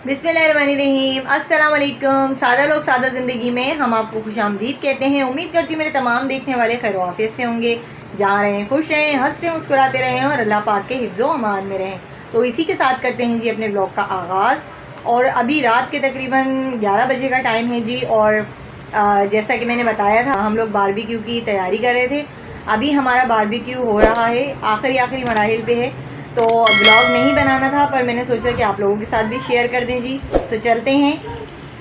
बिस्मिल्लाहिर्रहमानिर्रहीम। अस्सलाम वालेकुम। सादा लोग सादा ज़िंदगी में हम आपको खुशामदीद कहते हैं। उम्मीद करती हूँ मेरे तमाम देखने वाले खैर आफियत से होंगे, जा रहे हैं, खुश रहें, हंसते मुस्कुराते रहें और अल्लाह पाक के हिफ्ज़ो अमान में रहें। तो इसी के साथ करते हैं जी अपने ब्लॉग का आगाज़। और अभी रात के तकरीबन 11 बजे का टाइम है जी। और जैसा कि मैंने बताया था, हम लोग बारबेक्यू की तैयारी कर रहे थे। अभी हमारा बारबेक्यू हो रहा है, आखिरी मराहिल पे है। तो ब्लॉग नहीं बनाना था, पर मैंने सोचा कि आप लोगों के साथ भी शेयर कर दें जी। तो चलते हैं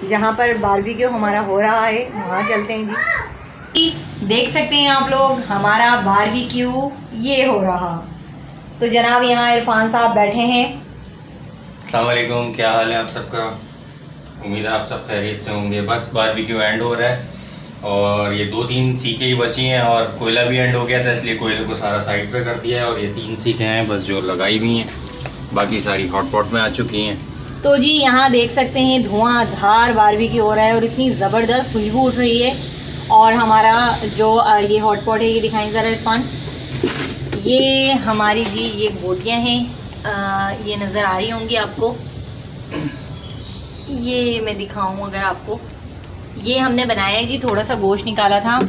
जहाँ पर बारबेक्यू हमारा हो रहा है, वहाँ चलते हैं जी। देख सकते हैं आप लोग हमारा बारबेक्यू ये हो रहा। तो जनाब यहाँ इरफान साहब बैठे हैं। अस्सलाम वालेकुम, क्या हाल है आप सबका? उम्मीद है आप सब खैरियत से होंगे। बस बारबेक्यू एंड हो रहा है और ये 2-3 सीखें ही बची हैं और कोयला भी एंड हो गया था, इसलिए कोयले को सारा साइड पे कर दिया है। और ये 3 सीखें हैं बस जो लगाई भी हैं, बाकी सारी हॉट पॉट में आ चुकी हैं। तो जी यहाँ देख सकते हैं धुआंधार बारबेक्यू हो रहा है और इतनी ज़बरदस्त खुशबू उठ रही है। और हमारा जो ये हॉट पॉट है, ये दिखाएं ज़रा इरफान। ये हमारी जी ये बोटियाँ हैं, ये नज़र आ रही होंगी आपको। ये मैं दिखाऊं अगर आपको, ये हमने बनाया है जी। थोड़ा सा गोश्त निकाला था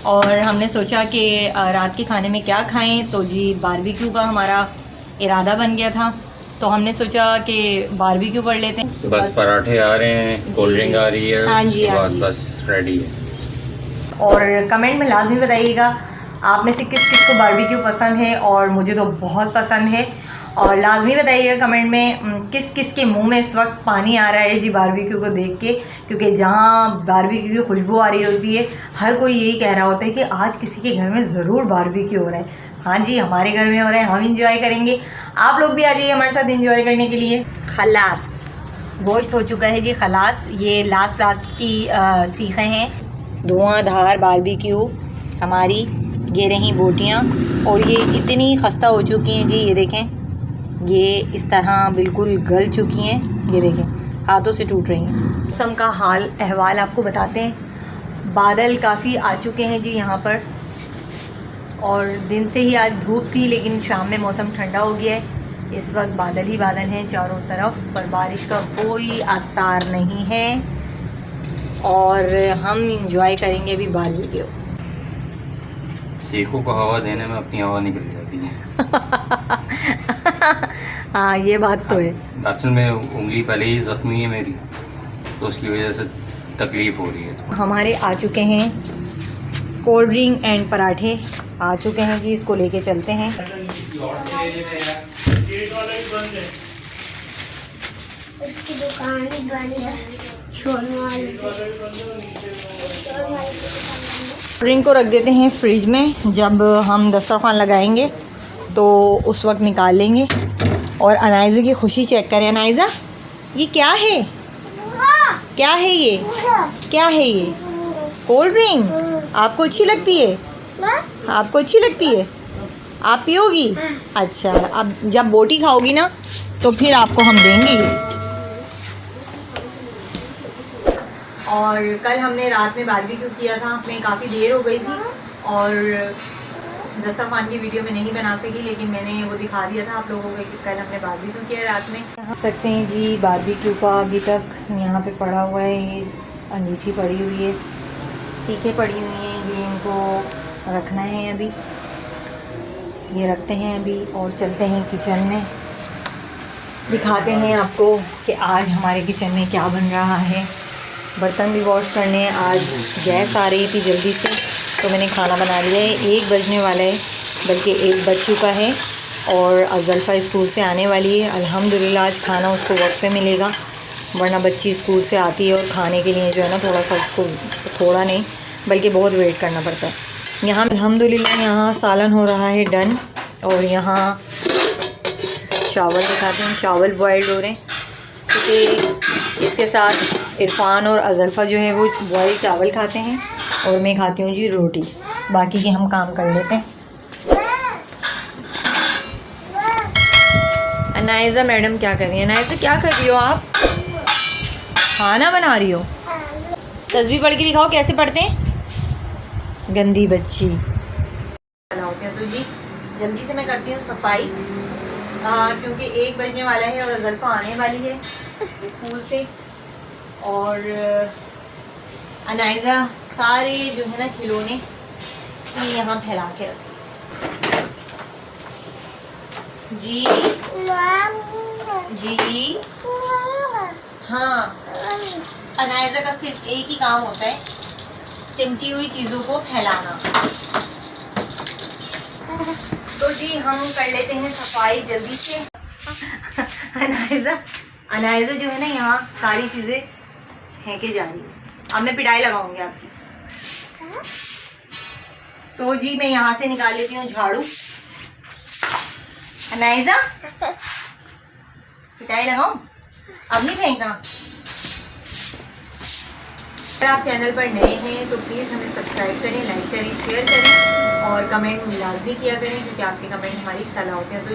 और हमने सोचा कि रात के खाने में क्या खाएं, तो जी बारबेक्यू का हमारा इरादा बन गया था। तो हमने सोचा कि बारबेक्यू कर लेते हैं। बस पराठे आ रहे हैं, कोल्ड ड्रिंक आ रही है, हाँ जी, उसके हाँ बाद जी। बस रेडी है। और कमेंट में लाजमी बताइएगा आप में से किस किस को बारबेक्यू पसंद है, और मुझे तो बहुत पसंद है। और लाजमी बताइएगा कमेंट में किस किस के मुंह में इस वक्त पानी आ रहा है जी बारबेक्यू को देख के, क्योंकि जहाँ बारबेक्यू की खुशबू आ रही होती है, हर कोई यही कह रहा होता है कि आज किसी के घर में ज़रूर बारबेक्यू हो रहा है। हाँ जी, हमारे घर में हो रहा है, हम इंजॉय करेंगे। आप लोग भी आ जाइए हमारे साथ इंजॉय करने के लिए। खलास गोश्त हो चुका है जी, खलास। ये लास्ट की सीखें हैं। धुआंधार बारबेक्यू हमारी ये रही बोटियाँ, और ये इतनी खस्ता हो चुकी हैं जी। ये देखें, ये इस तरह बिल्कुल गल चुकी हैं। ये देखें, हाथों से टूट रही हैं। मौसम का हाल अहवाल आपको बताते हैं। बादल काफ़ी आ चुके हैं जी यहाँ पर, और दिन से ही आज धूप थी, लेकिन शाम में मौसम ठंडा हो गया है। इस वक्त बादल ही बादल हैं चारों तरफ, पर बारिश का कोई आसार नहीं है। और हम इंजॉय करेंगे अभी बारबेक्यू। सीखों को हवा देने में अपनी हवा निकल जाती है। हाँ, ये बात तो है। असल में उंगली पहले ही ज़ख्मी है मेरी, तो उसकी वजह से तकलीफ़ हो रही है। हमारे आ चुके हैं कोल्ड ड्रिंक एंड पराठे आ चुके हैं जी। इसको लेके चलते हैं। इसकी दुकान बंद है, ड्रिंक को रख देते हैं फ्रिज में, जब हम दस्तरखान लगाएंगे तो उस वक्त निकाल लेंगे। और अनाइज़ा की खुशी चेक करें। अनाइज़ा, ये क्या है? क्या है ये? क्या है ये? कोल्ड ड्रिंक आपको अच्छी लगती है? आपको अच्छी लगती है? आप पियोगी? अच्छा, अब जब बोटी खाओगी ना तो फिर आपको हम देंगे ये। और कल हमने रात में बारबेक्यू किया था, हमें काफ़ी देर हो गई थी और दस्तरखान की वीडियो में नहीं बना सकी, लेकिन मैंने वो दिखा दिया था आप लोगों को कि कल हमने बारबेक्यू किया रात में। यहाँ सकते हैं जी बारबेक्यू का अभी तक यहाँ पे पड़ा हुआ है। ये अंगूठी पड़ी हुई है, सीखें पड़ी हुई हैं, ये इनको रखना है अभी। ये रखते हैं अभी और चलते हैं किचन में, दिखाते हैं आपको कि आज हमारे किचन में क्या बन रहा है। बर्तन भी वॉश करने हैं। आज गैस आ रही थी जल्दी से, तो मैंने खाना बना लिया है। 1 बजने वाला है, बल्कि 1 बज चुका है। और अज़ल्फ़ा स्कूल से आने वाली है। अल्हम्दुलिल्लाह आज खाना उसको वक्त पे मिलेगा, वरना बच्ची स्कूल से आती है और खाने के लिए जो है ना थोड़ा सा उसको, थोड़ा नहीं बल्कि बहुत वेट करना पड़ता है। यहाँ अल्हम्दुलिल्लाह यहाँ सालन हो रहा है डन। और यहाँ चावल दिखाते हैं, चावल बॉयल्ड हो रहे हैं, क्योंकि इसके साथ इरफान और अज़ल्फ़ा जो है वो बॉयल चावल खाते हैं और मैं खाती हूँ जी रोटी। बाकी के हम काम कर लेते हैं। अनाइज़ा मैडम क्या कर रही है? अनाइज़ा क्या कर रही हो आप? खाना बना रही हो? तस्बीह पढ़ के दिखाओ कैसे पढ़ते हैं, गंदी बच्ची। तो जी जल्दी से मैं करती हूँ सफाई, क्योंकि 1 बजने वाला है और अज़ल्फ़ा आने वाली है। स्कूल से। और अनाइज़ा सारे जो है ना खिलौने ये यहाँ फैला के रखे। जी जी हाँ, अनाइज़ा का सिर्फ एक ही काम होता है, सिमटी हुई चीज़ों को फैलाना। तो जी हम कर लेते हैं सफाई जल्दी से। अनाइज़ा जो है ना यहाँ सारी चीज़ें फेंके जा रही है। अब मैं पिटाई लगाऊंगी आपकी। तो जी मैं यहाँ से निकाल लेती हूँ झाड़ू। अनाइज़ा पिटाई लगाऊं? अब नहीं फेंकना। अगर आप चैनल पर नए हैं तो प्लीज़ हमें सब्सक्राइब करें, लाइक करें, शेयर करें और कमेंट में लाजमी किया करें, क्योंकि आपके कमेंट हमारी सलाह होते हैं। तो